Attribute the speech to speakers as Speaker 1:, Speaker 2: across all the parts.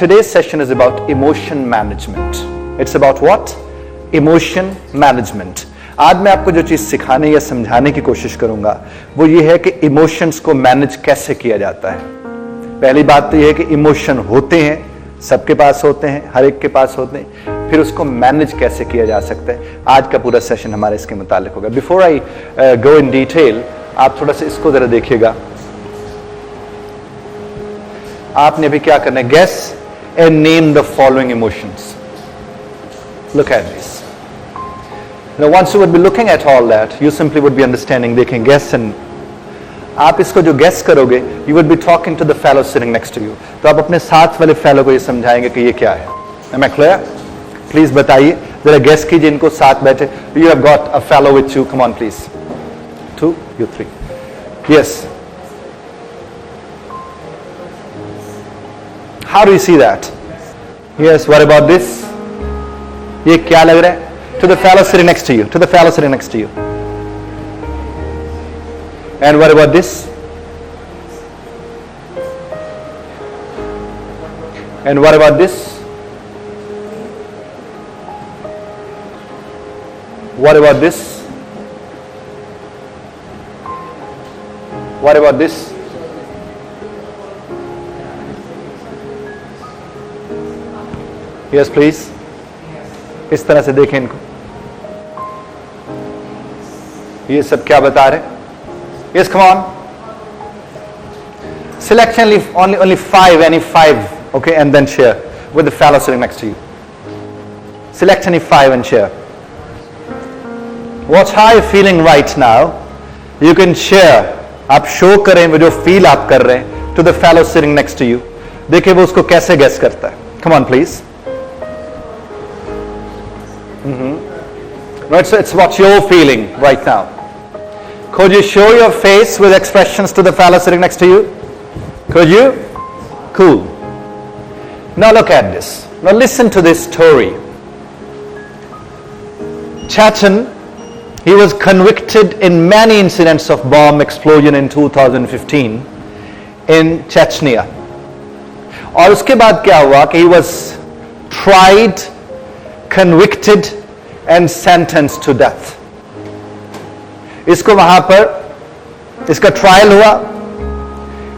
Speaker 1: today's session is about emotion management. It's about what? Emotion management. आज मैं आपको जो चीज सिखाने या समझाने की कोशिश करूंगा वो ये है कि इमोशंस को मैनेज कैसे किया जाता है। पहली बात तो ये है कि इमोशन होते हैं, सबके पास होते हैं, हर एक के पास होते हैं, फिर उसको मैनेज कैसे किया जा सकता है। आज का पूरा सेशन हमारा इसके मुतालिक होगा। Before I go in detail, आप थोड़ा सा इसको जरा देखिएगा। आपने अभी क्या करना है? Guess and name the following emotions. Look at this. Now once you would be looking at all that, you simply would be understanding, they can guess, and आप इसको जो guess करोगे, you would be talking to the fellow sitting next to you. तो आप अपने साथ वाले fellow को ये समझाएंगे कि ये क्या है. Am I clear? Please बताइए, जरा guess कीजिए इनको साथ बैठे. You have got a fellow with you. Come on, please. 2, you 3. Yes. How do you see that? Yes. What about this? ये क्या लग रहा है? To the fellow sitting next to you. To the fellow sitting next to you. And what about this? And what about this? What about this? What about this? Yes, please. इस तरह से देखें इनको। ये सब क्या बता रहे? Yes, come on. Selection only 5, any 5, okay, and then share with the fellow sitting next to you. Select any 5 and share. What are you feeling right now? You can share. आप शो करें वो जो feel आप कर रहे हैं to the fellow sitting next to you. देखिए वो उसको कैसे गेस करता है. Come on, please. No, it's what you're feeling right now. Could you show your face with expressions to the fellow sitting next to you? Could you? Cool. Now look at this. Now listen to this story. Chechen, he was convicted in many incidents of bomb explosion in 2015 in Chechnya. और उसके बाद क्या हुआ कि he was tried, convicted and sentenced to death. इसको वहां पर इसका ट्रायल हुआ,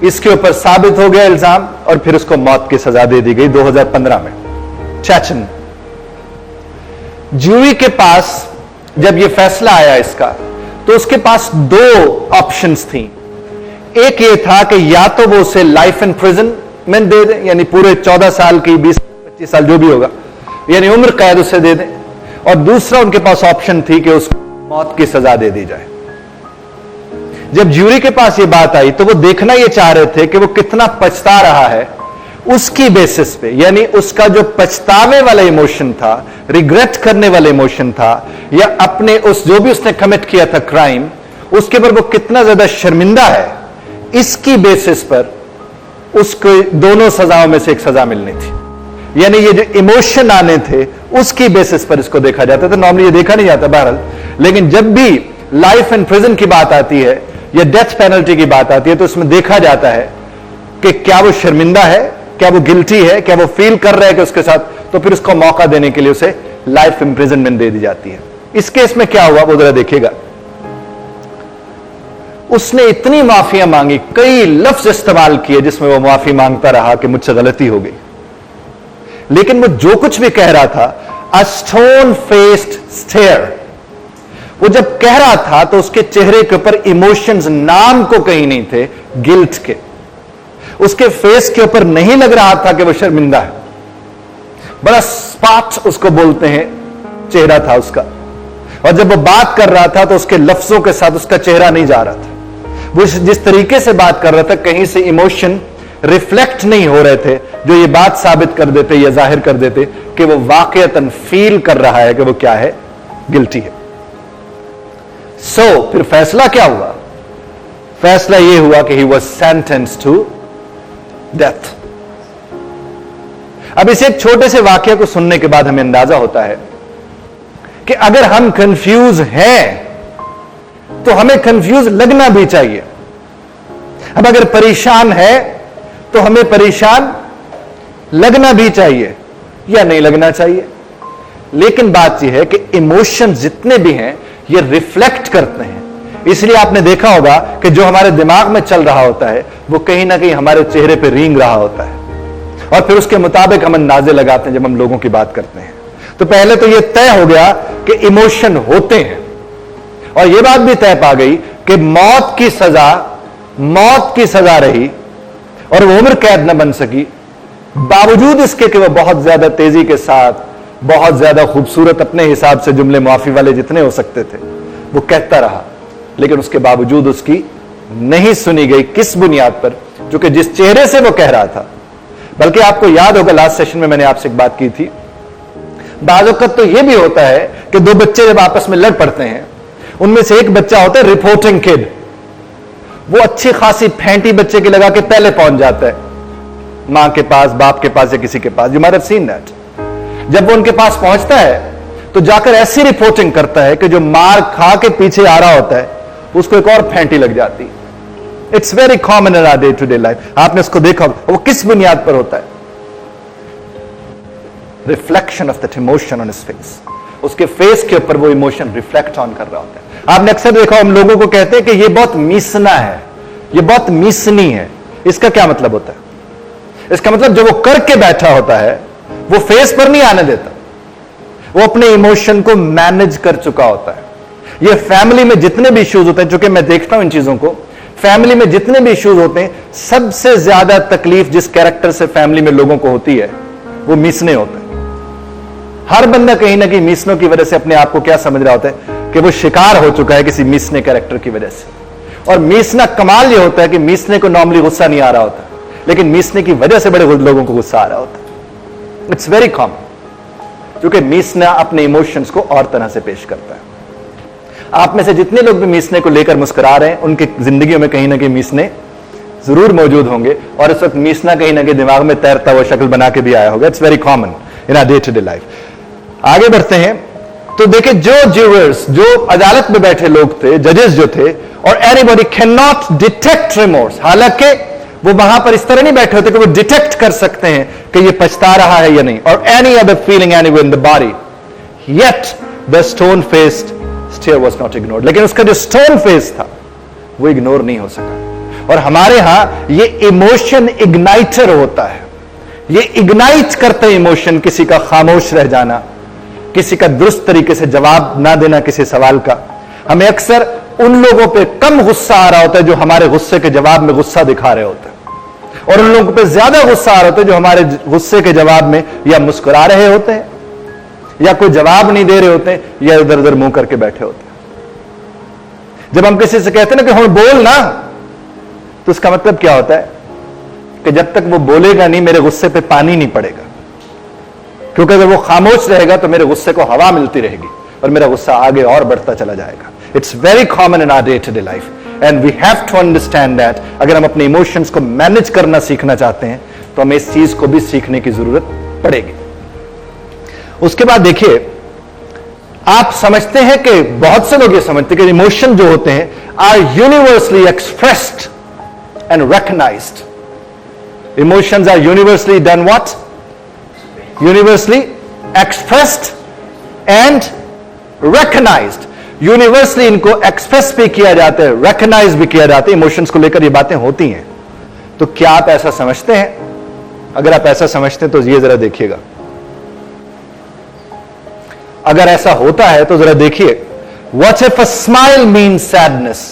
Speaker 1: इसके ऊपर साबित हो गया इल्जाम और फिर उसको मौत की सजा दे दी गई 2015 में. चेचन जूरी के पास जब यह फैसला आया इसका, तो उसके पास 2 ऑप्शंस थी. एक ये था कि या तो वो उसे लाइफ इन प्रिजनमेंट दे दे, यानी पूरे 14 साल की 20-25 साल जो भी होगा, यानी उम्र कैद उसे दे दें, और दूसरा उनके पास ऑप्शन थी कि उसको मौत की सजा दे दी जाए. जब ज्यूरी के पास ये बात आई तो वो देखना ये चाह रहे थे कि वो कितना पछता रहा है. उसकी बेसिस पे, यानी उसका जो पछतावे वाला इमोशन था, रिग्रेट करने वाला इमोशन था, या अपने उस जो भी उसने कमिट किया था क्राइम, उसके पर वो कितना ज्यादा शर्मिंदा है, इसकी बेसिस पर उसको दोनों सजाओं में से एक सजा मिलनी थी. यानी ये जो इमोशन आने थे उसकी बेसिस पर इसको देखा जाता था. नॉर्मली ये देखा नहीं जाता बहरहाल, लेकिन जब भी लाइफ इन प्रिजन की बात आती है या डेथ पेनल्टी की बात आती है तो उसमें देखा जाता है कि क्या वो शर्मिंदा है, क्या वो गिल्टी है, क्या वो फील कर रहा है कि उसके साथ, तो फिर उसको मौका देने के लिए उसे लाइफ इंप्रिजनमेंट दे दी जाती है. इस केस में क्या हुआ वो जरा देखिएगा. उसने इतनी माफियां मांगी, कई लफ्ज इस्तेमाल किए जिसमें वो माफी मांगता रहा कि मुझसे गलती हो गई, लेकिन वो जो कुछ भी कह रहा था, अ स्टोन फेस्ड स्टेयर, वो जब कह रहा था तो उसके चेहरे के ऊपर इमोशंस नाम को कहीं नहीं थे गिल्ट के. उसके फेस के ऊपर नहीं लग रहा था कि वो शर्मिंदा है. बड़ा स्पाट उसको बोलते हैं चेहरा था उसका, और जब वो बात कर रहा था तो उसके लफ्जों के साथ उसका चेहरा नहीं जा रहा था. वो जिस तरीके से बात कर रहा था कहीं से इमोशन रिफ्लेक्ट नहीं हो रहे थे जो ये बात साबित कर देते या जाहिर कर देते कि वो वाकईतन फील कर रहा है कि वो क्या है, गिल्टी है. फिर फैसला क्या हुआ? फैसला ये हुआ कि he was sentenced to death. अब इस एक छोटे से वाक्य को सुनने के बाद हमें अंदाजा होता है कि अगर हम कंफ्यूज हैं तो हमें कंफ्यूज लगना भी चाहिए. अब अगर परेशान है तो हमें परेशान लगना भी चाहिए या नहीं लगना चाहिए। लेकिन बात यह है कि इमोशन जितने भी हैं ये रिफ्लेक्ट करते हैं। इसलिए आपने देखा होगा कि जो हमारे दिमाग में चल रहा होता है वो कहीं ना कहीं हमारे चेहरे पे रेंग रहा होता है, और फिर उसके मुताबिक हम अंदाजे लगाते हैं जब हम लोगों की बात करते हैं। तो पहले तो यह तय हो गया कि इमोशन होते हैं, और यह बात भी तय पा गई कि मौत की सजा रही और वो उम्र कैद न बन सकी, बावजूद इसके कि वह बहुत ज्यादा तेजी के साथ, बहुत ज्यादा खूबसूरत, अपने हिसाब से जुमले मुआफी वाले जितने हो सकते थे वो कहता रहा, लेकिन उसके बावजूद उसकी नहीं सुनी गई। किस बुनियाद पर? जो कि जिस चेहरे से वो कह रहा था। बल्कि आपको याद होगा लास्ट सेशन में मैंने आपसे एक बात की थी, बाज़ वक़्त तो यह भी होता है कि दो बच्चे जब आपस में लड़ पड़ते हैं, उनमें से एक बच्चा होता है रिपोर्टिंग किड, वो अच्छी खासी फेंटी बच्चे की लगा के पहले पहुंच जाता है मां के पास, बाप के पास या किसी के पास। You might have seen that. जब वो उनके पास पहुंचता है तो जाकर ऐसी रिपोर्टिंग करता है कि जो मार खा के पीछे आ रहा होता है उसको एक और फेंटी लग जाती। It's very common in our day to day life. आपने उसको देखा, वो किस बुनियाद पर होता है? Reflection of that emotion on his face. उसके फेस के ऊपर वो इमोशन रिफ्लेक्ट ऑन कर रहा होता है। आपने अक्सर देखा, हम लोगों को कहते हैं कि ये बहुत मीसना है, ये बहुत मीसनी है। इसका क्या मतलब होता है? इसका मतलब जो वो करके बैठा होता है वो फेस पर नहीं आने देता, वो अपने इमोशन को मैनेज कर चुका होता है। ये फैमिली में जितने भी इश्यूज होते हैं, चूंकि मैं देखता हूं इन चीजों को, फैमिली में जितने भी इश्यूज होते हैं, सबसे ज्यादा तकलीफ जिस कैरेक्टर से फैमिली में लोगों को होती है वो मीसने होते हैं। हर बंदा कहीं ना कहीं मीसनों की वजह से अपने आप को क्या समझ रहा होता है कि वो शिकार हो चुका है किसी मीसने कैरेक्टर की वजह से। और मीसना कमाल ये होता है कि मीसने को नॉर्मली गुस्सा नहीं आ रहा होता, लेकिन मीसने की वजह से बड़े लोगों को गुस्सा आ रहा होता है। इट्स वेरी कॉमन, क्योंकि मीसना अपने इमोशंस को और तरह से पेश करता है। आप में से जितने लोग भी मीसने को लेकर मुस्कुरा रहे हैं, उनकी जिंदगियों में कहीं ना कहीं मीसने जरूर मौजूद होंगे, और इस वक्त मीसना कहीं ना कहीं दिमाग में तैरता हुआ शक्ल बना के भी आया होगा। It's very common in our day to day life. आगे बढ़ते हैं तो देखिए, जो ज्यूअर्स, जो अदालत में बैठे लोग थे, जजेस जो थे, और anybody can not detect remorse. हालांकि वो वहां पर इस तरह नहीं बैठे होते कि वो डिटेक्ट कर सकते हैं कि ये पछता रहा है या नहीं, और any other feeling anywhere in the body, yet the stone faced stare was not ignored. लेकिन उसका जो स्टोन फेस था वो इग्नोर नहीं हो सका। और हमारे यहां ये इमोशन इग्नाइटर होता है, ये इग्नाइट करते इमोशन, किसी का खामोश रह जाना, किसी का दुरुस्त तरीके से जवाब ना देना किसी सवाल का। हमें अक्सर उन लोगों पे कम गुस्सा आ रहा होता है जो हमारे गुस्से के जवाब में गुस्सा दिखा रहे होते हैं, और उन लोगों पे ज्यादा गुस्सा आ रहा होता है जो हमारे गुस्से के जवाब में या मुस्कुरा रहे होते हैं, या कोई जवाब नहीं दे रहे होते हैं, या इधर उधर मुंह करके बैठे होते हैं। जब हम किसी से कहते हैं ना कि हम बोल ना, तो उसका मतलब क्या होता है कि जब तक वो बोलेगा नहीं मेरे गुस्से पे पानी नहीं पड़ेगा, क्योंकि अगर वो खामोश रहेगा तो मेरे गुस्से को हवा मिलती रहेगी और मेरा गुस्सा आगे और बढ़ता चला जाएगा। It's very common in our day to day life, and we have to understand that. अगर हम अपने इमोशंस को मैनेज करना सीखना चाहते हैं तो हमें इस चीज को भी सीखने की जरूरत पड़ेगी। उसके बाद देखिए, आप समझते हैं कि बहुत से लोग ये समझते हैं कि इमोशन जो होते हैं are universally expressed and recognised. Emotions are universally done what? Universally expressed and recognised. Universally इनको एक्सप्रेस भी किया जाता है, रिकग्नाइज भी किया जाता है। इमोशंस को लेकर ये बातें होती हैं। तो क्या आप ऐसा समझते हैं? अगर आप ऐसा समझते हैं तो ये जरा देखिएगा। अगर ऐसा होता है तो जरा देखिए, what if a smile means sadness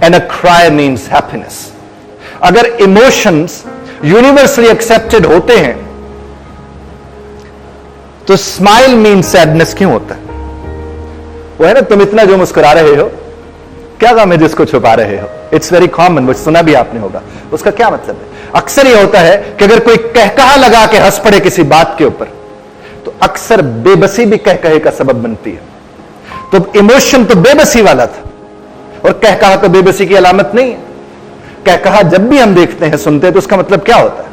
Speaker 1: and a cry means happiness. अगर इमोशंस यूनिवर्सली एक्सेप्टेड होते हैं तो स्माइल मीन्स सैडनेस क्यों होता है? वो है ना, तुम इतना जो मुस्कुरा रहे हो, क्या गम है जिसको छुपा रहे हो? इट्स वेरी कॉमन, वो सुना भी आपने होगा। उसका क्या मतलब है? अक्सर ये होता है कि अगर कोई कहकहा लगा के हंस पड़े किसी बात के ऊपर, तो अक्सर बेबसी भी कहकहे का सबब बनती है। तो इमोशन तो बेबसी वाला था, और कहकहा तो बेबसी की अलामत नहीं है। कहकहा जब भी हम देखते हैं, सुनते हैं, तो उसका मतलब क्या होता है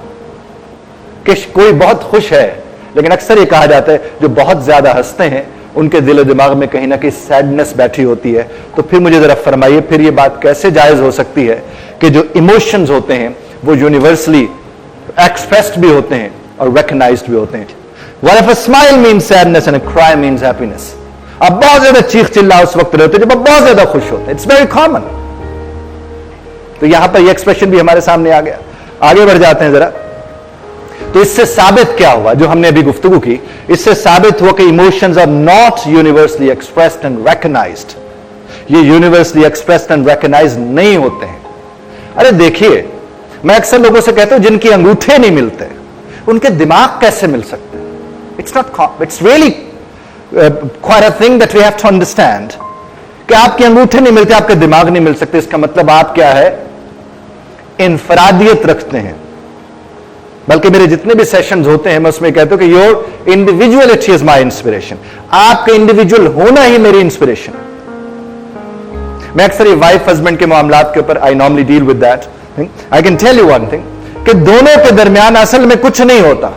Speaker 1: कि कोई बहुत खुश है। लेकिन अक्सर ये कहा जाता है जो बहुत ज्यादा हंसते हैं उनके दिल और दिमाग में कहीं ना कहीं सैडनेस बैठी होती है। तो फिर मुझे जरा फरमाइए, फिर ये बात कैसे जायज हो सकती है कि जो इमोशंस होते हैं वो यूनिवर्सली एक्सप्रेस्ड भी होते हैं और recognized भी होते हैं. What if a smile means sadness and a cry means happiness? आप बहुत ज्यादा चीख चिल्ला उस वक्त रहते हो जब आप बहुत ज्यादा खुश होते हैं. It's very common. तो यहां पर यह एक्सप्रेशन भी हमारे सामने आ गया. आगे बढ़ जाते हैं जरा. तो इससे साबित क्या हुआ जो हमने अभी गुफ्तगू की? इससे साबित हुआ कि emotions are not universally expressed and recognised. ये यूनिवर्सली एक्सप्रेस्ड एंड रिकॉग्नाइज्ड नहीं होते हैं. अरे देखिए, मैं अक्सर लोगों से कहता हूं जिनके अंगूठे नहीं मिलते उनके दिमाग कैसे मिल सकते हैं? It's not, it's really quite a thing that we have to understand कि आपके अंगूठे नहीं मिलते, आपके दिमाग नहीं मिल सकते. इसका मतलब आप क्या है? इनफरादियत रखते हैं. बल्कि मेरे जितने भी सेशंस होते हैं मैं उसमें कहता हूं कि your individuality is my inspiration. आपके इंडिविजुअल होना ही मेरी इंस्पिरेशन. मैं अक्सर ये वाइफ हस्बैंड के मामलात के ऊपर I normally deal with that thing. I can tell you one thing कि दोनों के दरमियान असल में कुछ नहीं होता,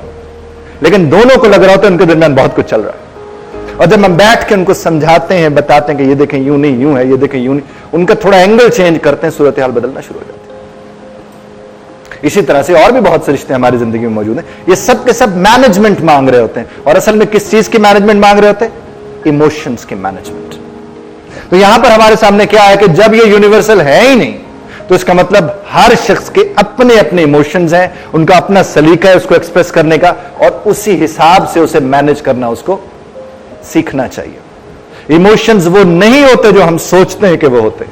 Speaker 1: लेकिन दोनों को लग रहा होता है उनके दरमियान बहुत कुछ चल रहा है. और जब हम बैठ के उनको समझाते हैं, बताते हैं कि ये देखें यूं नहीं यूं है, ये देखें यूं नहीं, उनका थोड़ा एंगल चेंज करते हैं, सूरत हाल बदलना शुरू हो जाती है. इसी तरह से और भी बहुत से रिश्ते हमारी जिंदगी में मौजूद हैं. ये सब के सब मैनेजमेंट मांग रहे होते हैं. और असल में किस चीज की मैनेजमेंट मांग रहे होते हैं? इमोशंस की मैनेजमेंट. तो यहां पर हमारे सामने क्या है कि जब ये यूनिवर्सल है ही नहीं तो इसका मतलब हर शख्स के अपने अपने इमोशंस हैं, उनका अपना सलीका है उसको एक्सप्रेस करने का, और उसी हिसाब से उसे मैनेज करना उसको सीखना चाहिए. इमोशंस वो नहीं होते जो हम सोचते हैं कि वो होते,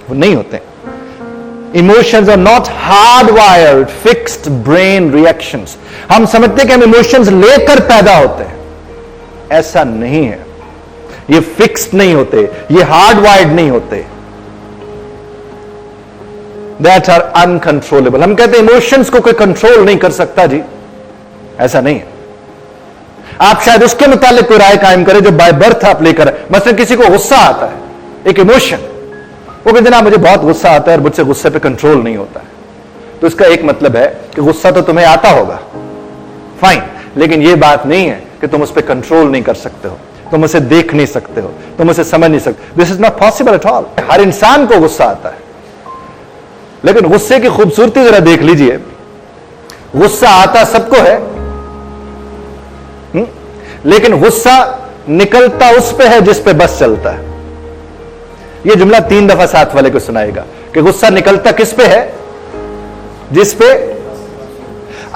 Speaker 1: वो नहीं होते. Emotions are not hardwired fixed brain reactions. हम समझते हैं कि हम इमोशंस लेकर पैदा होते हैं. ऐसा नहीं है. ये फिक्स्ड नहीं होते, ये हार्डवायर्ड नहीं होते. That are uncontrollable. हम कहते हैं इमोशंस को कोई कंट्रोल नहीं कर सकता जी. ऐसा नहीं है. आप शायद उसके मुतालिक कोई राय कायम करें जो बाय बर्थ आप लेकर. मसलन किसी को गुस्सा आता है, एक इमोशन, वो कहते ना मुझे बहुत गुस्सा आता है और मुझसे गुस्से पे कंट्रोल नहीं होता है. तो इसका एक मतलब है कि गुस्सा तो तुम्हें आता होगा, फाइन, लेकिन यह बात नहीं है कि तुम उस पर कंट्रोल नहीं कर सकते हो, तुम उसे देख नहीं सकते हो, तुम उसे समझ नहीं सकते. This is not possible at all. हर इंसान को गुस्सा आता है, लेकिन गुस्से की खूबसूरती जरा देख लीजिए. गुस्सा आता सबको है, लेकिन गुस्सा निकलता उस पे है जिस पे बस चलता है. यह जुमला 3 दफा साथ वाले को सुनाएगा कि गुस्सा निकलता किस पे है? जिस पे.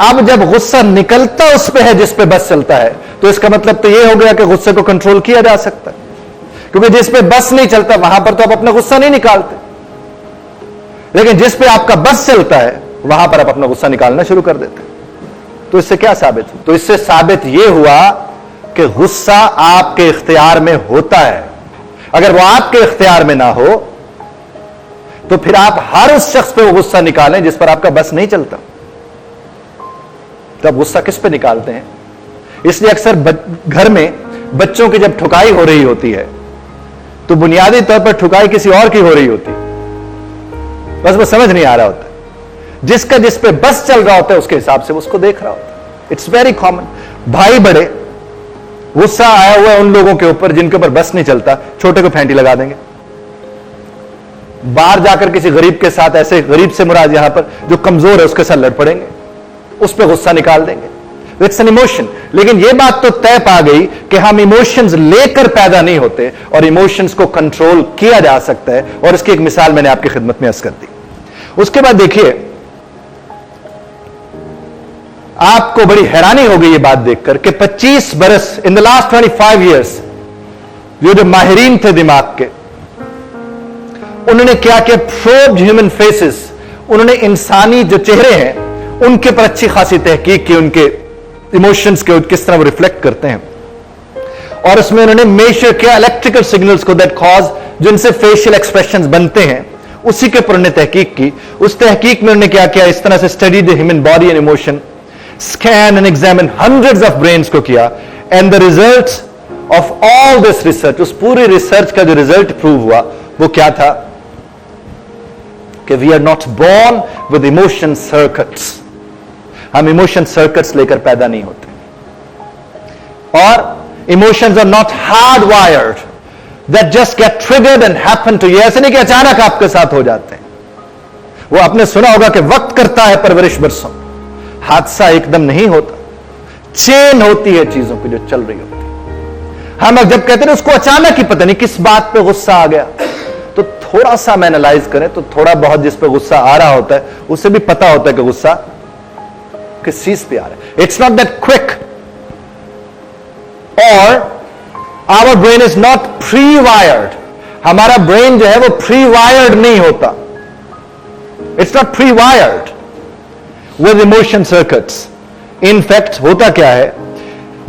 Speaker 1: अब जब गुस्सा निकलता उस पे है जिस पे बस चलता है, तो इसका मतलब तो यह हो गया कि गुस्से को कंट्रोल किया जा सकता है, क्योंकि जिस पे बस नहीं चलता वहां पर तो आप अपना गुस्सा नहीं निकालते, लेकिन जिस पे आपका बस चलता है वहां पर आप अपना गुस्सा निकालना शुरू कर देते. तो इससे क्या साबित हुआ? तो इससे साबित यह हुआ कि गुस्सा आपके इख्तियार में होता है. अगर वो आपके इख्तियार में ना हो तो फिर आप हर उस शख्स पे वो गुस्सा निकालें जिस पर आपका बस नहीं चलता. तो आप गुस्सा किस पे निकालते हैं? इसलिए अक्सर घर में बच्चों की जब ठुकाई हो रही होती है तो बुनियादी तौर पर ठुकाई किसी और की हो रही होती, बस वो समझ नहीं आ रहा होता. जिसका जिस पे बस चल रहा होता है उसके हिसाब से उसको देख रहा होता है. It's very common. भाई बड़े गुस्सा आया हुआ है उन लोगों के ऊपर जिनके ऊपर बस नहीं चलता, छोटे को फेंटी लगा देंगे. बाहर जाकर किसी गरीब के साथ, ऐसे गरीब से मुराद यहां पर जो कमजोर है उसके साथ लड़ पड़ेंगे, उस पर गुस्सा निकाल देंगे. It's an emotion. लेकिन यह बात तो तय पा गई कि हम इमोशंस लेकर पैदा नहीं होते और इमोशंस को कंट्रोल किया जा सकता है. और इसकी एक मिसाल मैंने आपकी खिदमत में अर्ज कर दी. उसके बाद देखिए, आपको बड़ी हैरानी होगी ये बात देखकर कि 25 बरस, इन द लास्ट 25 ईयर्स, ये जो माहिरीन थे दिमाग के, उन्होंने क्या किया? प्रोब्ड ह्यूमन फेसेस, उन्होंने इंसानी जो चेहरे हैं उनके पर अच्छी खासी तहकीक की, उनके इमोशंस के किस तरह वो रिफ्लेक्ट करते हैं. और उसमें उन्होंने मेजर किया इलेक्ट्रिकल सिग्नल्स को दैट कॉज, जिनसे फेशियल एक्सप्रेशंस बनते हैं, उसी के ऊपर उन्होंने तहकीक की. उस तहकीक में उन्होंने क्या किया? इस तरह से study the human body and emotion, scan and examine hundreds of brains को किया. And the results of all this research, उस पूरी रिसर्च का जो रिजल्ट प्रूव हुआ वो क्या था? कि we are not born with emotion circuits. हम इमोशन सर्किट्स लेकर पैदा नहीं होते. और emotions are not hard wired that just get triggered and happen to you. ऐसे नहीं कि अचानक आपके साथ हो जाते हैं. वो आपने सुना होगा कि वक्त करता है परवरिश बरसों. हादसा एकदम नहीं होता, चेन होती है चीजों की जो चल रही होती है। हम जब कहते हैं उसको अचानक ही पता नहीं किस बात पे गुस्सा आ गया, तो थोड़ा सा हम एनालाइज करें तो थोड़ा बहुत जिस पे गुस्सा आ रहा होता है उसे भी पता होता है कि गुस्सा किस चीज पे आ रहा है। इट्स नॉट दैट क्विक, और our brain is not pre wired. हमारा ब्रेन जो है वो प्री वायर्ड नहीं होता, it's not pre wired with emotion circuits. In fact होता क्या है,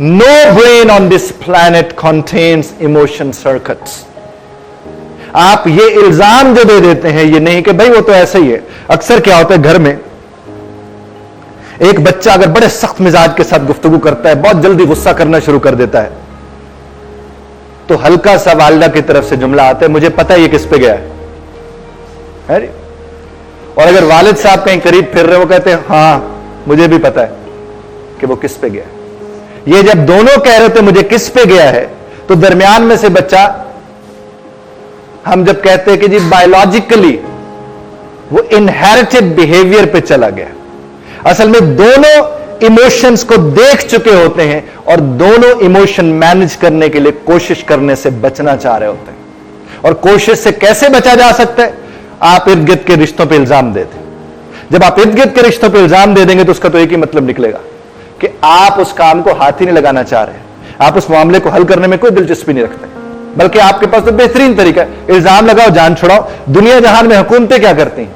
Speaker 1: no brain on this planet contains emotion circuits. आप ये इल्जाम जो दे देते हैं, ये नहीं कि भाई वो तो ऐसा ही है। अक्सर क्या होता है, घर में एक बच्चा अगर बड़े सख्त मिजाज के साथ गुफ्तगू करता है, बहुत जल्दी गुस्सा करना शुरू कर देता है, तो हल्का सा वालिदा की तरफ से जुमला आता है, मुझे पता है ये किस पे गया है। और अगर वालिद साहब कहीं करीब फिर रहे, वो कहते हैं हाँ मुझे भी पता है कि वो किस पे गया है। ये जब दोनों कह रहे थे मुझे किस पे गया है, तो दरमियान में से बच्चा, हम जब कहते हैं कि जी बायोलॉजिकली वो इनहेरिटेड बिहेवियर पे चला गया, असल में दोनों इमोशंस को देख चुके होते हैं और दोनों इमोशन मैनेज करने के लिए कोशिश करने से बचना चाह रहे होते हैं। और कोशिश से कैसे बचा जा सकता है, आप इर्द गिर्द के रिश्तों पे इल्जाम दे दें। जब आप इर्द गिर्द के रिश्तों पे इल्जाम दे देंगे तो उसका तो एक ही मतलब निकलेगा कि आप उस काम को हाथ ही नहीं लगाना चाह रहे, आप उस मामले को हल करने में कोई दिलचस्पी नहीं रखते, बल्कि आपके पास तो बेहतरीन तरीका है, इल्जाम लगाओ जान छुड़ाओ। दुनिया जहान में हुकूमतें क्या करती हैं,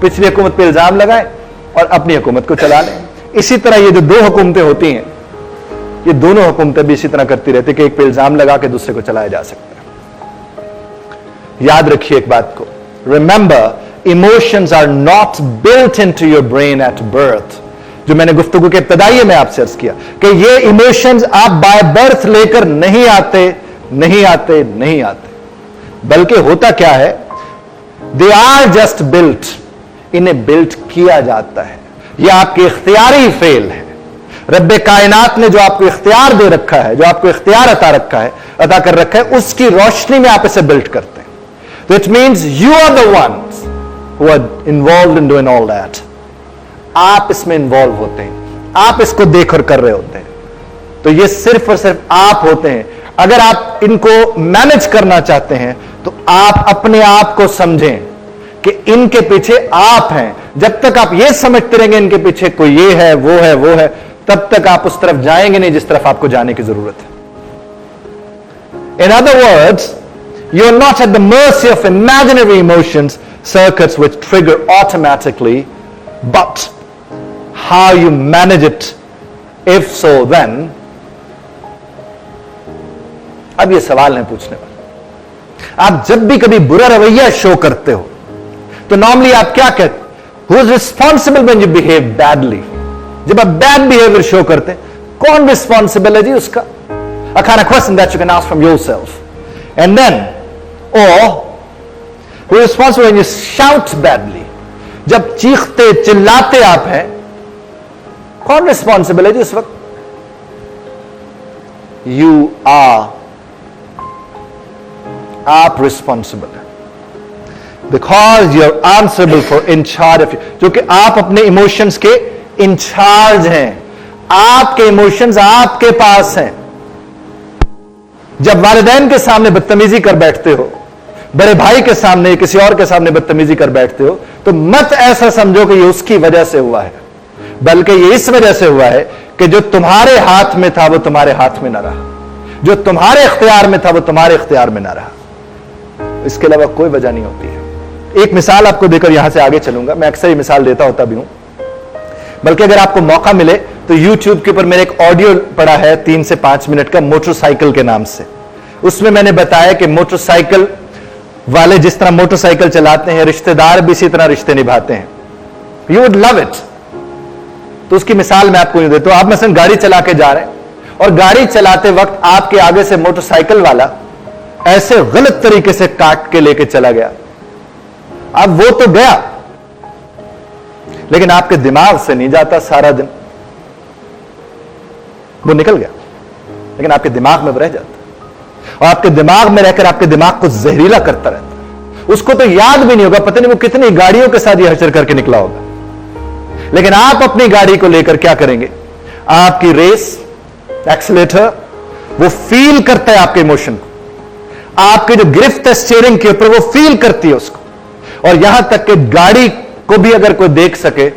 Speaker 1: पिछली हुकूमत पे इल्जाम लगाएं और अपनी हुकूमत को चला लें। इसी तरह ये जो दो हुकूमतें होती हैं, ये दोनों हुकूमतें भी इसी तरह करती रहती कि एक पे इल्जाम लगा के दूसरे को चलाया जा सकता है। याद रखिए एक बात को, remember emotions are not built into your brain at birth. जो मैंने गुफ्तगू के इब्तदाई में आपसे अर्ज किया कि ये इमोशंस आप बाय बर्थ लेकर नहीं आते, नहीं आते, नहीं आते, बल्कि होता क्या है, दे आर जस्ट बिल्ट, इन्हें बिल्ट किया जाता है। यह आपकी इख्तियारी फेल है। रब्बे कायनात ने जो आपको इख्तियार दे रखा है, जो आपको इख्तियार अता कर रखा है, उसकी रोशनी में आप इसे बिल्ट करते हैं। तो it means you are the ones who are involved in doing all that. आप इसमें इन्वॉल्व होते हैं, आप इसको देखकर कर रहे होते हैं। तो ये सिर्फ और सिर्फ आप होते हैं। अगर आप इनको मैनेज करना चाहते हैं तो आप अपने आप को समझें कि इनके पीछे आप हैं। जब तक आप ये समझते रहेंगे इनके पीछे कोई ये है, वो है, वो है, तब तक आप उस तरफ जाएंगे नहीं जिस तरफ आपको जाने की जरूरत है। In other words, you are not at the mercy of imaginary emotions circuits which trigger automatically, but how you manage it, if so then। अब ये सवाल नहीं पूछने वाले। आप जब भी कभी बुरा रवैया शो करते हो तो नॉर्मली आप क्या कहते, who is responsible when you behave badly. जब आप बैड बिहेवियर शो करते हैं, कौन रिस्पॉन्सिबल है जी उसका? A kind of question that you can ask from yourself. And then, or who is responsible when you shout badly? जब चीखते चिल्लाते आप हैं, कौन रिस्पॉन्सिबल है जी उस वक्त? You are, आप रिस्पॉन्सिबल है, because you are answerable for in charge of you, जो कि आप अपने इमोशंस के इंचार्ज हैं। आपके इमोशंस आपके पास हैं। जब वालिदैन के सामने बदतमीजी कर बैठते हो, बड़े भाई के सामने, किसी और के सामने बदतमीजी कर बैठते हो, तो मत ऐसा समझो कि ये उसकी वजह से हुआ है, बल्कि ये इस वजह से हुआ है कि जो तुम्हारे हाथ में था वो तुम्हारे हाथ में ना रहा, जो तुम्हारे इख्तियार में था वो तुम्हारे इख्तियार में ना रहा। इसके अलावा कोई वजह नहीं होती है। एक मिसाल आपको देकर यहां से आगे चलूंगा। मैं अक्सर ये मिसाल देता होता भी हूं, बल्कि अगर आपको मौका मिले तो YouTube के ऊपर मेरे एक ऑडियो पड़ा है 3 से 5 मिनट का, मोटरसाइकिल के नाम से। उसमें मैंने बताया कि मोटरसाइकिल वाले जिस तरह मोटरसाइकिल चलाते हैं, रिश्तेदार भी इसी तरह रिश्ते निभाते हैं। You would love it. तो उसकी मिसाल मैं आपको यूं देता हूं। आप मसलन गाड़ी चला के जा रहे हैं और गाड़ी चलाते वक्त आपके आगे से मोटरसाइकिल वाला ऐसे गलत तरीके से काट के लेके चला गया। अब वो तो गया, लेकिन आपके दिमाग से नहीं जाता सारा दिन। वो निकल गया, लेकिन आपके दिमाग में रह जाता, और आपके दिमाग में रहकर आपके दिमाग को जहरीला करता रहता। उसको तो याद भी नहीं होगा, पता नहीं वो कितनी गाड़ियों के साथ ये हशर करके निकला होगा। लेकिन आप अपनी गाड़ी को लेकर क्या करेंगे? आपकी रेस, एक्सीलेटर, वो फील करता है आपके इमोशन को। आपकी जो गिरफ्त है स्टीयरिंग के ऊपर, वो फील करती है उसको। और यहां तक कि गाड़ी को भी अगर कोई देख सके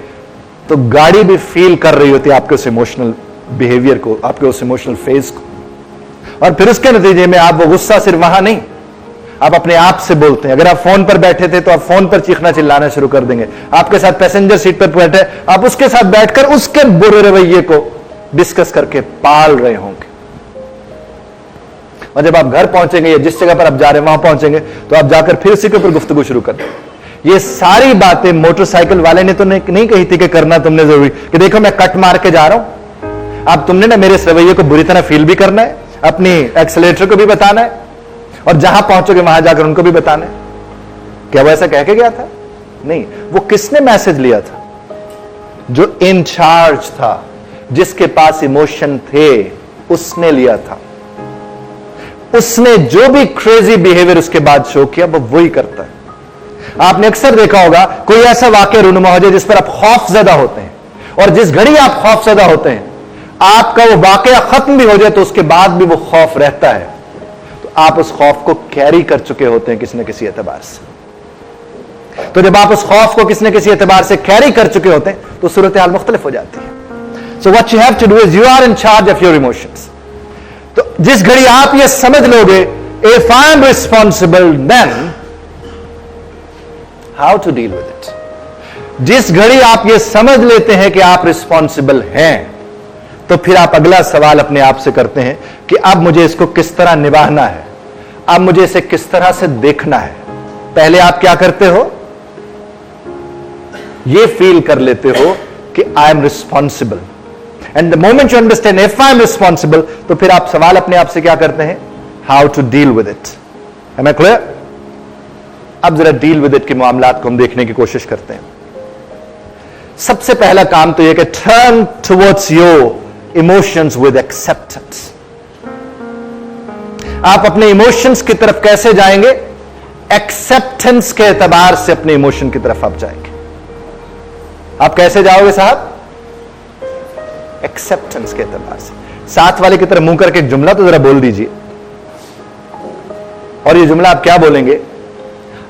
Speaker 1: तो गाड़ी भी फील कर रही होती है आपके उस इमोशनल बिहेवियर को, आपके उस इमोशनल फेज को। और फिर उसके नतीजे में आप वो गुस्सा सिर्फ वहां नहीं, आप अपने आप से बोलते हैं। अगर आप फोन पर बैठे थे तो आप फोन पर चीखना चिल्लाना शुरू कर देंगे। आपके साथ पैसेंजर सीट पर बैठे, आप उसके साथ बैठकर उसके बुरे रवैये को डिस्कस करके पाल रहे होंगे। और जब आप घर पहुंचेंगे या जिस जगह पर आप जा रहे हैं वहां पहुंचेंगे तो आप जाकर फिर उसी के ऊपर गुफ्तगू शुरू कर देंगे। ये सारी बातें मोटरसाइकिल वाले ने तो नहीं कही थी कि करना तुमने जरूरी, कि देखो मैं कट मार के जा रहा हूं, अब तुमने ना मेरे इस रवैये को बुरी तरह फील भी करना है, अपनी एक्सीलेटर को भी बताना है, और जहां पहुंचोगे वहां जाकर उनको भी बताना है। क्या वो ऐसा कह के गया था? नहीं। वो किसने मैसेज लिया था? जो इंचार्ज था, जिसके पास इमोशन थे, उसने लिया था। उसने जो भी क्रेजी बिहेवियर उसके बाद शो किया वो वही करता है। आपने अक्सर देखा होगा कोई ऐसा वाकया रूनुमा हो जाए जिस पर आप खौफजदा होते हैं, और जिस घड़ी आप खौफजदा होते हैं आपका वो वाकया खत्म भी हो जाए तो उसके बाद भी वो खौफ रहता है, तो आप उस खौफ को कैरी कर चुके होते हैं किसी न किसी एतबार से। तो जब आप उस खौफ को किसी न किसी एतबार से कैरी कर चुके होते हैं तो सूरत हाल मुख्तलिफ हो जाती है। So what you have to do is you are in charge of your emotions. तो जिस घड़ी आप ये समझ लोगे if I am responsible then how to deal with it, जिस घड़ी आप ये समझ लेते हैं कि आप रिस्पॉन्सिबल हैं, तो फिर आप अगला सवाल अपने आप से करते हैं कि अब मुझे इसको किस तरह निभाना है, अब मुझे इसे किस तरह से देखना है। पहले आप क्या करते हो? ये फील कर लेते हो कि आई am responsible, and the moment you understand if I am responsible, तो फिर आप सवाल अपने आप से क्या करते हैं? How to deal with it. Am I clear? अब जरा डील विद इट के मामलात को हम देखने की कोशिश करते हैं। सबसे पहला काम तो यह कि turn towards your emotions with acceptance. आप अपने इमोशंस की तरफ कैसे जाएंगे? एक्सेप्टेंस के एतबार से अपने इमोशन की तरफ आप जाएंगे। आप कैसे जाओगे साहब? एक्सेप्टेंस के एतबार से। साथ वाले की तरफ मुंह करके एक जुमला तो जरा बोल दीजिए। और ये जुमला आप क्या बोलेंगे?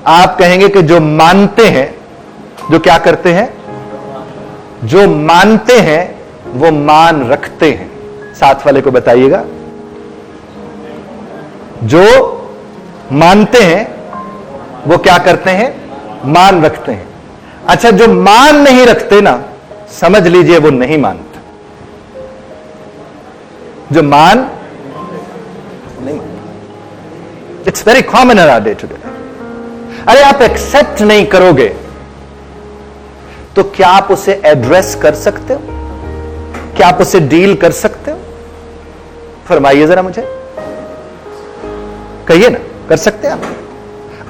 Speaker 1: आप कहेंगे कि जो मानते हैं, जो क्या करते हैं? जो मानते हैं वो मान रखते हैं। साथ वाले को बताइएगा, जो मानते हैं वो क्या करते हैं? मान रखते हैं। अच्छा, जो मान नहीं रखते ना, समझ लीजिए वो नहीं मानते। जो मान नहीं मानते, it's very common in our day to day. अरे आप एक्सेप्ट नहीं करोगे तो क्या आप उसे एड्रेस कर सकते हो? क्या आप उसे डील कर सकते हो? फरमाइए जरा मुझे, कहिए ना, कर सकते हैं आप?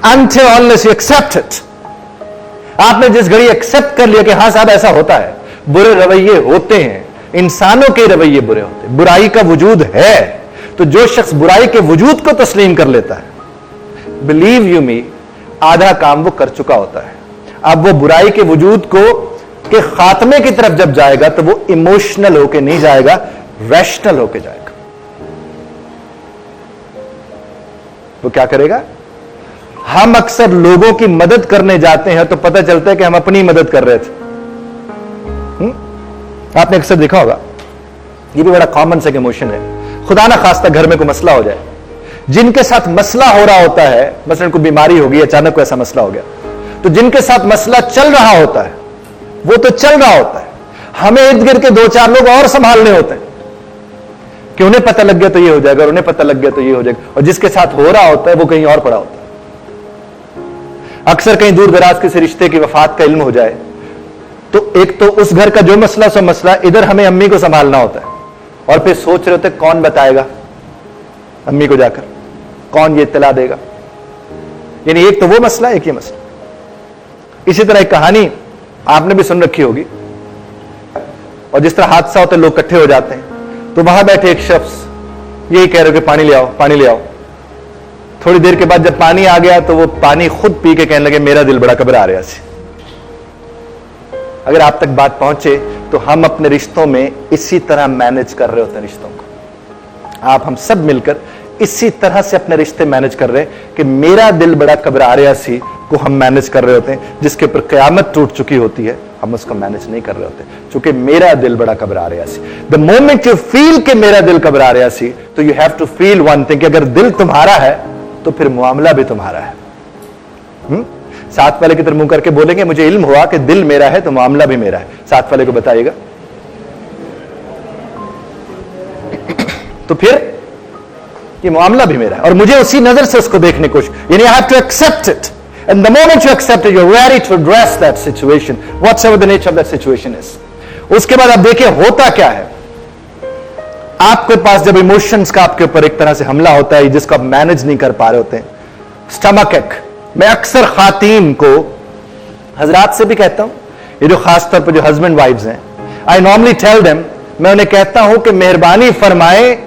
Speaker 1: Until unless you accept it। आपने जिस घड़ी एक्सेप्ट कर लिया कि हां साहब ऐसा होता है, बुरे रवैये होते हैं, इंसानों के रवैये बुरे होते हैं, बुराई का वजूद है, तो जो शख्स बुराई के वजूद को तस्लीम कर लेता है, बिलीव यू मी, आधा काम वो कर चुका होता है। अब वो बुराई के वजूद को के खात्मे की तरफ जब जाएगा तो वो इमोशनल होके नहीं जाएगा, रैशनल होके जाएगा। वो क्या करेगा? हम अक्सर लोगों की मदद करने जाते हैं तो पता चलता है कि हम अपनी मदद कर रहे थे। आपने अक्सर देखा होगा, ये भी बड़ा कॉमन सा इमोशन है। खुदा ना खास्ता घर में कोई मसला हो जाए, जिनके साथ मसला हो रहा होता है, मसलन कोई बीमारी होगी, अचानक कोई ऐसा मसला हो गया, तो जिनके साथ मसला चल रहा होता है वो तो चल रहा होता है, हमें इर्द गिर्द के दो चार लोग और संभालने होते हैं कि उन्हें पता लग गया तो ये हो जाएगा, और उन्हें पता लग गया तो ये हो जाएगा, और जिसके साथ हो रहा होता है वो कहीं और पड़ा होता है। अक्सर कहीं दूर दराज किसी रिश्ते की वफात का इल्म हो जाए तो एक तो उस घर का जो मसला सो मसला, इधर हमें अम्मी को संभालना होता है, और फिर सोच रहे होते कौन बताएगा अम्मी को जाकर, कौन ये इत्तला देगा। यानी एक तो वो मसला, एक ये मसला। इसी तरह एक कहानी आपने भी सुन रखी होगी, और जिस तरह हादसा होता है लोग इकट्ठे हो जाते हैं, तो वहां बैठे एक शख्स यही कह रहे कि पानी ले आओ, पानी ले आओ। थोड़ी देर के बाद जब पानी आ गया तो वो पानी खुद पी के कहने लगे मेरा दिल बड़ा घबरा रहा है। अगर आप तक बात पहुंचे तो हम अपने रिश्तों में इसी तरह मैनेज कर रहे होते हैं रिश्तों को। हम सब मिलकर इसी तरह से अपने रिश्ते मैनेज कर रहे हैं कि मेरा दिल बड़ा घबरा रहा सी को हम मैनेज कर रहे होते हैं, जिसके ऊपर कयामत टूट चुकी होती है हम उसको मैनेज नहीं कर रहे होते, क्योंकि मेरा दिल बड़ा घबरा रहा सी। द मोमेंट यू फील कि मेरा दिल घबरा रहा सी, तो you have to feel one thing कि अगर दिल तुम्हारा है तो फिर मामला भी तुम्हारा है। साथ वाले की तरफ मुंह करके बोलेंगे मुझे इल्म हुआ कि दिल मेरा है तो मामला भी मेरा है। साथ वाले को बताइएगा। तो फिर ये मामला भी मेरा है और मुझे उसी नजर से उसको देखने की कोशिश, यानी I have to accept it, and the moment you accept it you are ready to address that situation whatever the nature of that situation is. उसके बाद आप देखिए होता क्या है, आपके पास जब इमोशंस का आपके ऊपर एक तरह से हमला होता है जिसको आप मैनेज नहीं कर पा रहे होते हैं, स्टमक एक। मैं अक्सर खातीन को, हजरात से भी कहता हूं, ये जो खासतौर पर जो हस्बैंड वाइफ्स हैं, आई नॉर्मली टेल देम, मैं उन्हें कहता हूं कि मेहरबानी फरमाए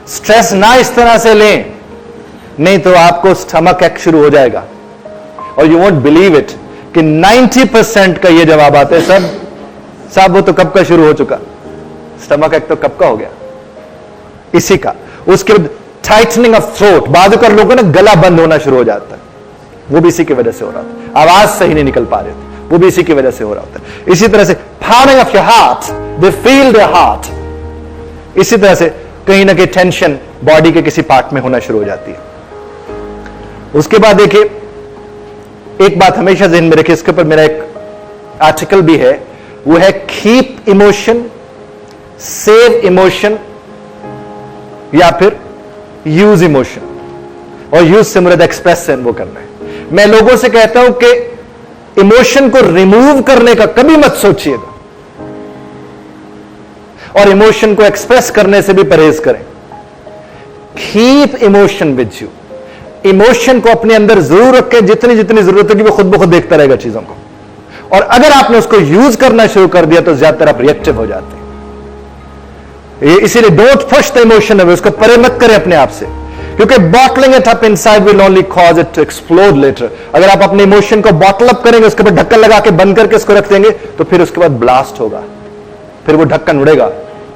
Speaker 1: स्ट्रेस ना इस तरह से लें, नहीं तो आपको स्टमक एक शुरू हो जाएगा। और यू वोंट बिलीव इट कि 90% का ये जवाब आता है, सब वो तो कब का शुरू हो चुका, स्टमक एक तो कब का हो गया, इसी का। उसके बाद टाइटनिंग ऑफ थ्रोट, बाद कर लोगों ने गला बंद होना शुरू हो जाता है, वो भी इसी की वजह से हो रहा था, आवाज सही नहीं निकल पा रहे थे, वो भी इसी की वजह से हो रहा होता है। इसी तरह से pounding of your heart, they feel their heart, इसी तरह से कहीं ना कहीं टेंशन बॉडी के किसी पार्ट में होना शुरू हो जाती है। उसके बाद देखिए एक बात हमेशा ज़हन में रखिए, इसके ऊपर मेरा एक आर्टिकल भी है, वो है कीप इमोशन, सेव इमोशन, या फिर यूज इमोशन। और यूज से मुराद एक्सप्रेस वो करना है। मैं लोगों से कहता हूं कि इमोशन को रिमूव करने का कभी मत सोचिएगा और इमोशन को एक्सप्रेस करने से भी परहेज करें। Keep emotion with you, emotion को अपने अंदर जरूर रखें, जितनी जितनी जरूरत होगी वो खुद ब खुद देखता रहेगा चीजों को। और अगर आपने उसको यूज करना शुरू कर दिया तो ज्यादातर आप रिएक्टिव हो जाते हैं। इसीलिए don't push the emotion away, उसको परे मत करें अपने आप से, क्योंकि bottling it up inside will only cause it to explode later. अगर आप अपने इमोशन को बॉटल अप करेंगे, उसके बाद ढक्कन लगा के बंद करके उसको रख देंगे, तो फिर उसके बाद ब्लास्ट होगा, फिर वो ढक्कन उड़ेगा,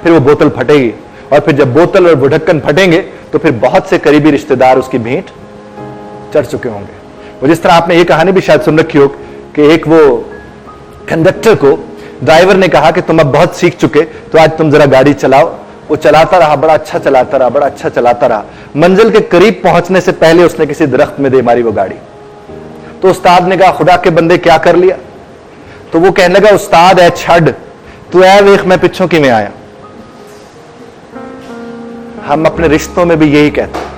Speaker 1: फिर वो बोतल फटेगी, और फिर जब बोतल और वो ढक्कन फटेंगे तो फिर बहुत से करीबी रिश्तेदार उसकी भेंट चढ़ चुके होंगे। वो जिस तरह आपने ये कहानी भी शायद सुन रखी हो कि एक वो कंडक्टर को ड्राइवर ने कहा कि तुम अब बहुत सीख चुके, तो आज तुम जरा गाड़ी चलाओ। वो चलाता रहा, बड़ा अच्छा चलाता रहा, बड़ा अच्छा चलाता रहा। मंजिल के करीब पहुंचने से पहले उसने किसी दरख्त में दे मारी वो गाड़ी। तो उस्ताद ने कहा खुदा के बंदे क्या कर लिया? तो वो कहने लगा उस्ताद है छड़, तू ऐ वेख मैं पिछों कि मैं आया। हम अपने रिश्तों में भी यही कहते हैं।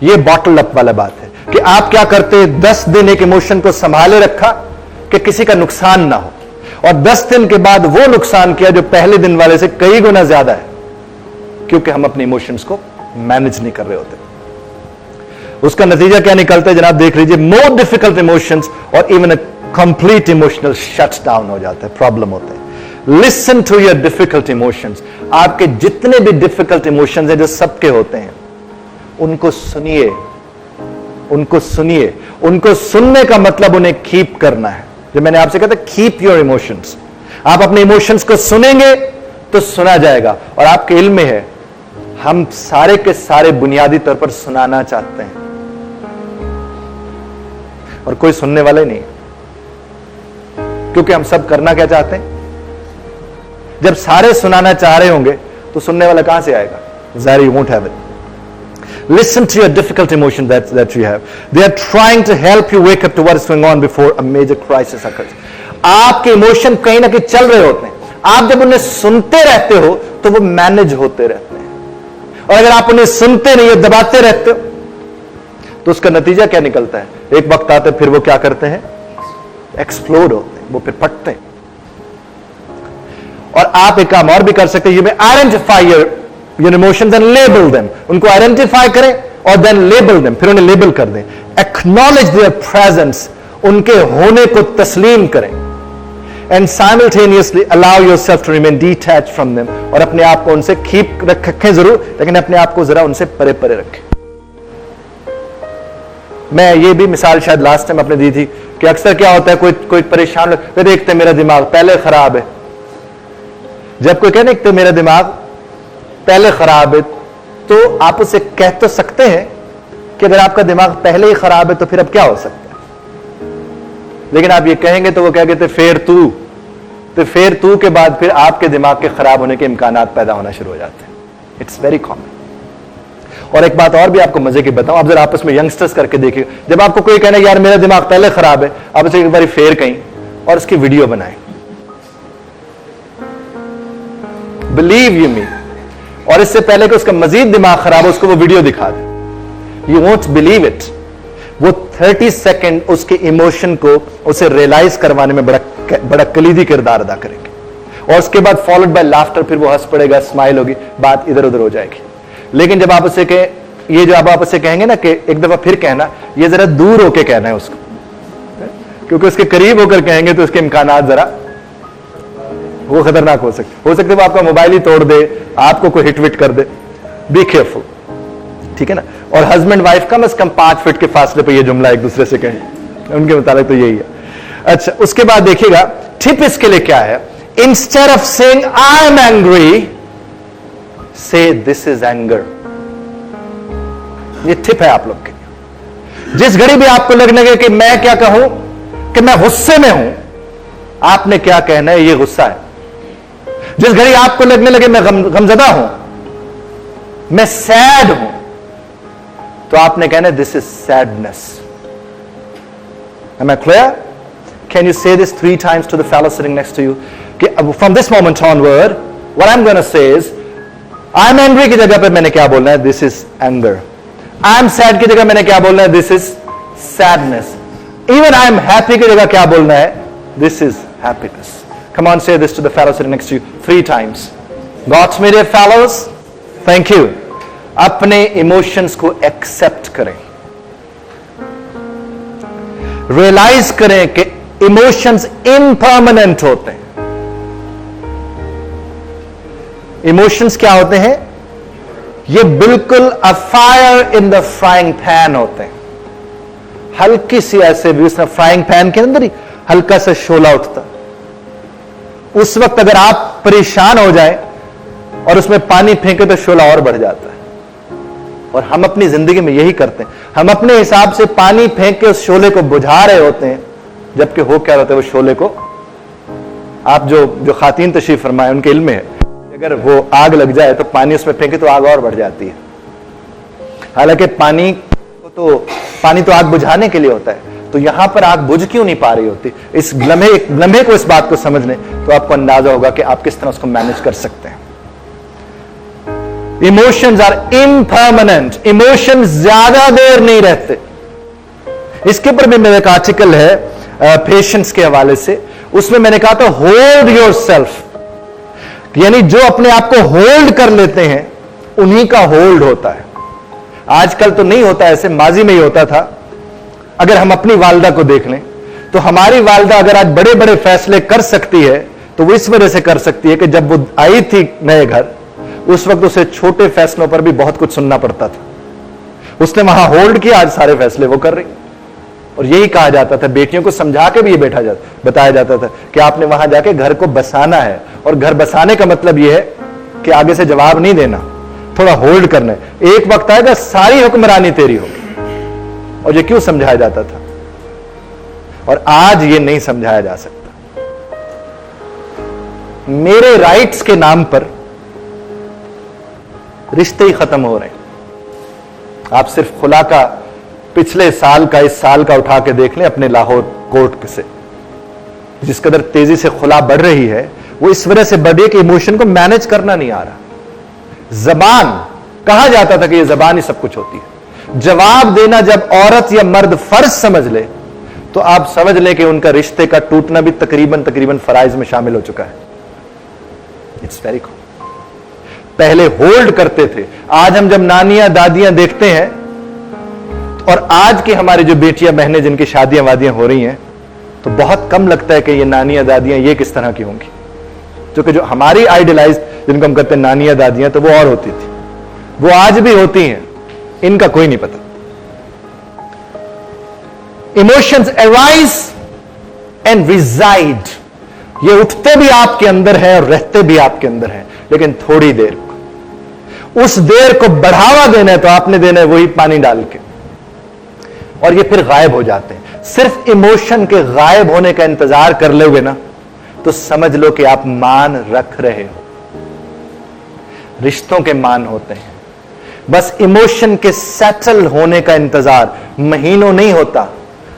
Speaker 1: ये बॉटल अप वाला बात है कि आप क्या करते, 10 दिन एक इमोशन को संभाले रखा कि किसी का नुकसान ना हो, और 10 दिन के बाद वो नुकसान किया जो पहले दिन वाले से कई गुना ज्यादा है, क्योंकि हम अपने इमोशंस को मैनेज नहीं कर रहे होते। उसका नतीजा क्या निकलता है जनाब, देख लीजिए, मोर डिफिकल्ट इमोशंस और even a complete emotional shut down हो जाता है, प्रॉब्लम होता है। Listen to your difficult emotions. आपके जितने भी डिफिकल्ट इमोशंस हैं जो सबके होते हैं, उनको सुनिए, उनको सुनिए। उनको सुनने का मतलब उन्हें कीप करना है। जब मैंने आपसे कहा था कीप योर इमोशंस, आप अपने इमोशंस को सुनेंगे तो सुना जाएगा। और आपके इल्म में है, हम सारे के सारे बुनियादी तौर पर सुनाना चाहते हैं और कोई सुनने वाला ही नहीं, क्योंकि हम सब करना क्या चाहते हैं। जब सारे सुनाना चाह रहे होंगे तो सुनने वाला कहां से आएगा? ज़ाहिर you won't have it. Listen to your difficult emotions that you have. They are trying to help you wake up to what is going on before a major crisis occurs. आपके इमोशन कहीं ना कहीं चल रहे होते हैं, आप जब उन्हें सुनते रहते हो तो वो मैनेज होते रहते हैं। और अगर आप उन्हें सुनते नहीं हो, दबाते रहते हो, तो उसका नतीजा क्या निकलता है? एक वक्त आता है फिर वो क्या करते हैं? एक्सप्लोड होते हैं, वो फिर फटते हैं। और आप एक काम और भी कर सकते हैं, you may identify your emotions and label them. उनको आइडेंटिफाई करें और देन लेबल देम, फिर उन्हें लेबल कर दें। एक्नॉलेज देयर प्रेजेंस, उनके होने को तस्लीम करें। And simultaneously allow yourself to remain detached from them, और अपने आप को उनसे कीप रखें जरूर, लेकिन अपने आप को जरा उनसे परे परे रखें। मैं ये भी मिसाल शायद लास्ट टाइम आपने दी थी कि अक्सर क्या होता है, कोई परेशान लोग देखते मेरा दिमाग पहले खराब है। जब कोई कहने तो मेरा दिमाग पहले खराब है, तो आप उसे कह तो सकते हैं कि अगर आपका दिमाग पहले ही खराब है तो फिर अब क्या हो सकता है। लेकिन आप ये कहेंगे तो वो क्या कहते फेर तू, तो फेर तू के बाद फिर आपके दिमाग के खराब होने के इम्कानात पैदा होना शुरू हो जाते हैं। It's very common. और एक बात और भी आपको मजे की बताऊं, आप जरा आपस में यंगस्टर्स करके देखिए, जब आपको कोई कहना यार मेरा दिमाग पहले खराब है, आप उसे एक बार फेर कहीं और उसकी वीडियो बनाएं। बिलीव यू मी, और इससे पहले कि उसका मजीद दिमाग खराब हो उसको वो वीडियो दिखा दे, यू वोंट बिलीव इट। वो 30 सेकंड उसके इमोशन को उसे रियलाइज करवाने में बड़ा कलीदी किरदार अदा करेंगे, और उसके बाद फॉलोड बाय लाफ्टर, फिर वो हंस पड़ेगा, स्माइल होगी, बात इधर उधर हो जाएगी। लेकिन जब आप उसे कहें, ये जो आप उसे कहेंगे ना कि एक दफा फिर कहना, ये जरा दूर होकर कहना है उसको, क्योंकि उसके करीब होकर कहेंगे तो उसके इम्कानात जरा वो खतरनाक हो सकते वो आपका मोबाइल ही तोड़ दे, आपको कोई हिट विट कर दे। बी केयरफुल, ठीक है ना। और हस्बैंड वाइफ कम से कम 5 फीट के फासले पे ये जुमला एक दूसरे से कहें, उनके मुताबिक तो यही है। अच्छा, उसके बाद देखिएगा टिप इसके लिए क्या है, instead of saying I am angry, से दिस इज एंगर। ये टिप है आप लोग के लिए। जिस घड़ी भी आपको लगने लगे कि मैं क्या कहूं कि मैं गुस्से में हूं, आपने क्या कहना है, ये गुस्सा है। जिस घड़ी आपको लगने लगे मैं गमजदा हूं, मैं सैड हूं, तो आपने कहना है this is sadness. Am I clear? Can you say this 3 times to the fellow sitting next to you? From this moment onward, what I'm going to say is, I'm angry की जगह पे मैंने क्या बोलना है, this is anger. I'm sad की जगह मैंने क्या बोलना है, this is sadness. Even I'm happy की जगह क्या बोलना है, this is happiness. Come on, say this to the fellow sitting next to you 3 times. God's my dear fellows, thank you. अपने इमोशंस को एक्सेप्ट करें, रियलाइज करें कि इमोशंस इम्परमानेंट होते हैं। इमोशंस क्या होते हैं, ये बिल्कुल a fire in the frying pan होते हैं। हल्की सी ऐसे भी उसने फ्राइंग पैन के अंदर ही हल्का सा शोला उठता, उस वक्त अगर आप परेशान हो जाए और उसमें पानी फेंके तो शोला और बढ़ जाता है। और हम अपनी जिंदगी में यही करते हैं, हम अपने हिसाब से पानी फेंक के उस शोले को बुझा रहे होते हैं, जबकि हो क्या होता है, वो शोले को, आप जो खातीन तशरीफ फरमाए उनके इल्म में है, अगर वो आग लग जाए तो पानी उसमें फेंके तो आग और बढ़ जाती है। हालांकि पानी तो आग बुझाने के लिए होता है, तो यहां पर आग बुझ क्यों नहीं पा रही होती। इस लम्हे को, इस बात को समझ लें तो आपको अंदाजा होगा कि आप किस तरह उसको मैनेज कर सकते हैं। इमोशंस आर इम्परमानेंट, इमोशंस ज्यादा देर नहीं रहते। इसके ऊपर भी मेरा एक आर्टिकल है पेशेंस के हवाले से, उसमें मैंने कहा था होल्ड योर सेल्फ, यानी जो अपने आप को होल्ड कर लेते हैं उन्हीं का होल्ड होता है। आजकल तो नहीं होता ऐसे, माजी में ही होता था। अगर हम अपनी वालदा को देख लें तो हमारी वालदा अगर आज बड़े बड़े फैसले कर सकती है तो वो इस वजह से कर सकती है कि जब वो आई थी नए घर, उस वक्त उसे छोटे फैसलों पर भी बहुत कुछ सुनना पड़ता था। उसने वहां होल्ड किया, आज सारे फैसले वो कर रही। और यही कहा जाता था, बेटियों को समझा के भी ये बताया जाता था कि आपने वहां जाके घर को बसाना है, और घर बसाने का मतलब यह है कि आगे से जवाब नहीं देना, थोड़ा होल्ड करना है। एक वक्त आएगा सारी हुक्मरानी तेरी होगी। और ये क्यों समझाया जाता था, और आज ये नहीं समझाया जा सकता। मेरे राइट्स के नाम पर रिश्ते ही खत्म हो रहे हैं। आप सिर्फ खुला का पिछले साल का, इस साल का उठा के देख लें अपने लाहौर कोर्ट से, जिस कदर तेजी से खुला बढ़ रही है, वो इस वजह से बढ़ी कि इमोशन को मैनेज करना नहीं आ रहा। जबान, कहा जाता था कि ये जबान ही सब कुछ होती है। जवाब देना जब औरत या मर्द फर्ज समझ ले तो आप समझ लें कि उनका रिश्ते का टूटना भी तकरीबन फराइज में शामिल हो चुका है। It's very common. पहले होल्ड करते थे, आज हम जब नानियां दादियां देखते हैं, और आज की हमारी जो बेटियां बहनें जिनकी शादियां वादियां हो रही हैं, तो बहुत कम लगता है कि ये नानियां दादियां ये किस तरह की होंगी। क्योंकि जो हमारी आइडियलाइज जिनको हम कहते हैं नानियां दादियां, तो वो और होती थी, वो आज भी होती हैं, इनका कोई नहीं पता। Emotions arise and reside. ये उठते भी आपके अंदर है और रहते भी आपके अंदर है, लेकिन थोड़ी देर को। उस देर को बढ़ावा देना है तो आपने देना है वही पानी डाल के, और ये फिर गायब हो जाते हैं। सिर्फ इमोशन के गायब होने का इंतजार कर लोगे ना तो समझ लो कि आप मान रख रहे हो। रिश्तों के मान होते हैं, बस इमोशन के सेटल होने का इंतजार महीनों नहीं होता,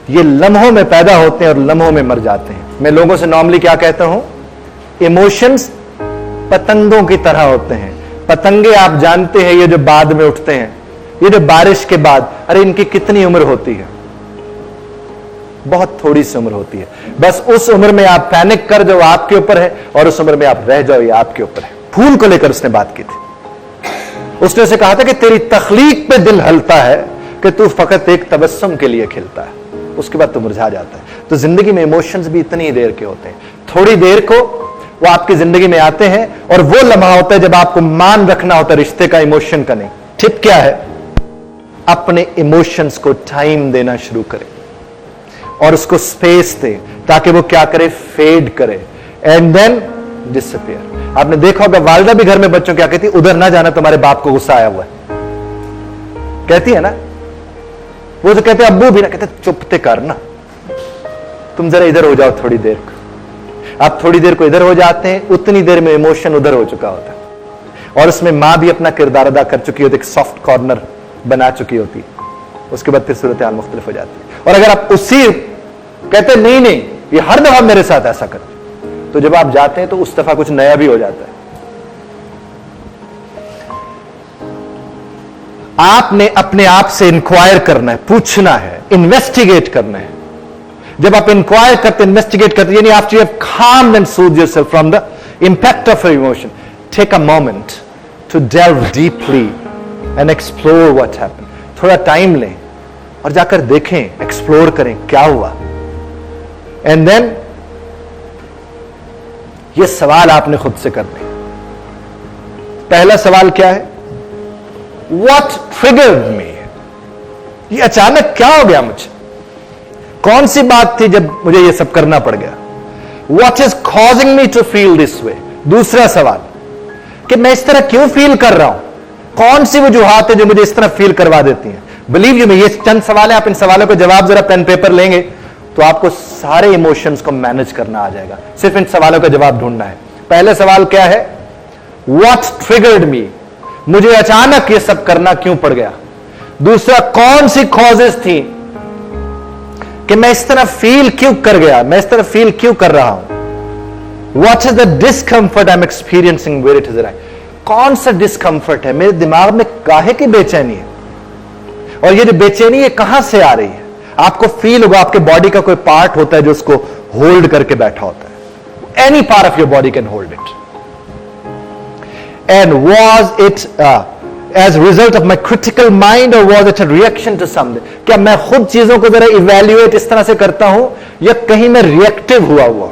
Speaker 1: ये लम्हों में पैदा होते हैं और लम्हों में मर जाते हैं। मैं लोगों से नॉर्मली क्या कहता हूं, इमोशंस पतंगों की तरह होते हैं। पतंगे आप जानते हैं, ये जो बाद में उठते हैं, ये जो बारिश के बाद, अरे इनकी कितनी उम्र होती है, बहुत थोड़ी सी उम्र होती है। बस उस उम्र में आप पैनिक कर जाओ, आपके ऊपर है, और उस उम्र में आप रह जाओ, ये आपके ऊपर है। फूल को लेकर उसने बात की थी, उसने उसे कहा था कि तेरी तखलीक पे दिल हलता है कि तू फकत एक तबस्सुम के लिए खिलता है, उसके बाद तू मुरझा जाता है। तो जिंदगी में इमोशंस भी इतनी ही देर के होते हैं, थोड़ी देर को वो आपकी जिंदगी में आते हैं, और वो लम्हा होता है जब आपको मान रखना होता है रिश्ते का, इमोशन का नहीं। टिप क्या है, अपने इमोशंस को टाइम देना शुरू करें और उसको स्पेस दे, ताकि वो क्या करे, फेड करे एंड देन डिसअपियर। आपने देखा होगा वालिदा भी घर में बच्चों क्या कहती, उधर ना जाना तुम्हारे बाप को गुस्सा आया हुआ है, कहती है ना। वो जो कहते अब्बू भी ना कहते चुपते कर ना, तुम जरा इधर हो जाओ थोड़ी देर को। आप थोड़ी देर को इधर हो जाते हैं, उतनी देर में इमोशन उधर हो चुका होता है, और उसमें मां भी अपना किरदार अदा कर चुकी होती है, एक सॉफ्ट कॉर्नर बना चुकी होती है। उसके बाद फिर सूरत हाल मुख्तलिफ हो जाती है। और अगर आप उसी कहते नहीं नहीं ये हर दफा मेरे साथ ऐसा कर, तो जब आप जाते हैं तो उस दफा कुछ नया भी हो जाता है। आपने अपने आप से इंक्वायर करना है, पूछना है, इन्वेस्टिगेट करना है। जब आप इंक्वायर करते, इन्वेस्टिगेट करते, यानी after you have calmed and soothed yourself from the impact of your emotion, take a moment to delve deeply and explore what happened. थोड़ा टाइम लें और जाकर देखें, एक्सप्लोर करें क्या हुआ। एंड देन ये सवाल आपने खुद से करने। पहला सवाल क्या है, What triggered me? ये अचानक क्या हो गया मुझे, कौन सी बात थी जब मुझे ये सब करना पड़ गया। What is causing me to feel this way? दूसरा सवाल कि मैं इस तरह क्यों फील कर रहा हूं, कौन सी वजूहात है जो मुझे इस तरह फील करवा देती हैं। बिलीव यू मी, ये चंद सवाल है, आप इन सवालों को जवाब जरा पेन पेपर लेंगे तो आपको सारे इमोशंस को मैनेज करना आ जाएगा। सिर्फ इन सवालों का जवाब ढूंढना है। पहला सवाल क्या है, What triggered me? मुझे अचानक ये सब करना क्यों पड़ गया। दूसरा, कौन सी कॉजेस थी कि मैं इस तरह फील क्यों कर गया, मैं इस तरह फील क्यों कर रहा हूं। What is the discomfort I'm experiencing where it is right? कौन सा डिस्कंफर्ट है मेरे दिमाग में, काहे की बेचैनी है, और ये जो बेचैनी है कहां से आ रही है। आपको फील होगा आपके बॉडी का कोई पार्ट होता है जो उसको होल्ड करके बैठा होता है। Any part of your body can hold it. And was it as result of my critical mind और was it a reaction to something. क्या मैं खुद चीजों को जरा इवेल्युएट इस तरह से करता हूं या कहीं मैं रिएक्टिव हुआ।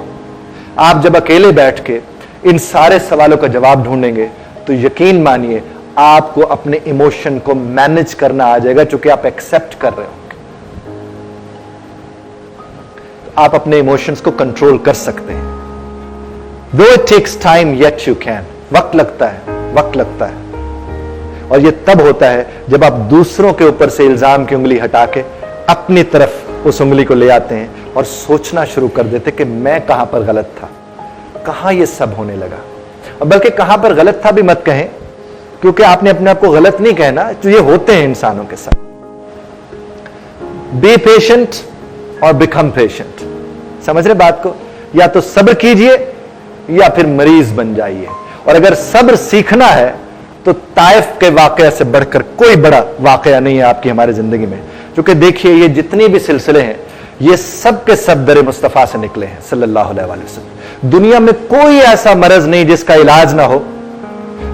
Speaker 1: आप जब अकेले बैठ के इन सारे सवालों का जवाब ढूंढेंगे तो यकीन मानिए आपको अपने इमोशन को मैनेज करना आ जाएगा, चूंकि आप एक्सेप्ट कर रहे होंगे। तो आप अपने इमोशंस को कंट्रोल कर सकते हैं। Though it takes time yet you can. वक्त लगता है और यह तब होता है जब आप दूसरों के ऊपर से इल्जाम की उंगली हटा के अपनी तरफ उस उंगली को ले आते हैं और सोचना शुरू कर देते कि मैं कहां पर गलत था, कहां यह सब होने लगा। और बल्कि कहां पर गलत था भी मत कहें, क्योंकि आपने अपने आप को गलत नहीं कहना, तो ये होते हैं इंसानों के साथ। बी पेशेंट और बिकम पेशेंट। समझ रहे बात को, या तो सब्र कीजिए या फिर मरीज बन जाइए। और अगर सब्र सीखना है तो ताइफ के वाकया से बढ़कर कोई बड़ा वाकया नहीं है आपकी हमारी जिंदगी में। क्योंकि देखिए ये जितनी भी सिलसिले हैं ये सब के सब दर मुस्तफा से निकले हैं सल्लल्लाहु अलैहि वसल्लम। दुनिया में कोई ऐसा मरज नहीं जिसका इलाज ना हो,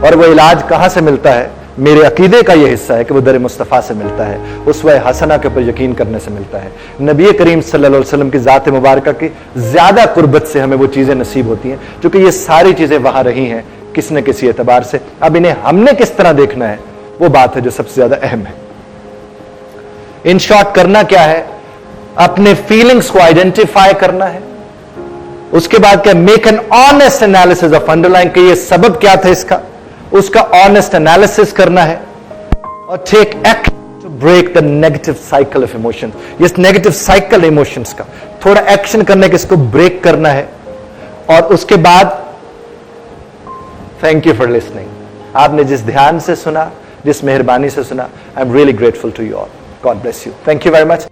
Speaker 1: और वो इलाज कहां से मिलता है, मेरे अकीदे का यह हिस्सा है कि वो दर मुस्तफा से मिलता है, उसवे हसना के ऊपर यकीन करने से मिलता है। नबी करीम सल्लल्लाहु अलैहि वसल्लम की जात मुबारक की ज्यादा कुर्बत से हमें वो चीजें नसीब होती हैं, क्योंकि ये सारी चीजें वहां रही हैं किस न किसी एतबार से। अब इन्हें हमने किस तरह देखना है वो बात है जो सबसे ज्यादा अहम है। इन शॉर्ट करना क्या है, अपने फीलिंग्स को आइडेंटिफाई करना है, उसके बाद क्या, make an honest analysis of underline, कि ये सबब क्या था इसका, उसका ऑनेस्ट एनालिसिस करना है, और take action to break the negative cycle of emotion. इस नेगेटिव साइकिल इमोशंस का थोड़ा एक्शन करने के इसको ब्रेक करना है। और उसके बाद थैंक यू फॉर लिसनिंग। आपने जिस ध्यान से सुना, जिस मेहरबानी से सुना, I am really grateful to you all. God bless you. Thank you very much.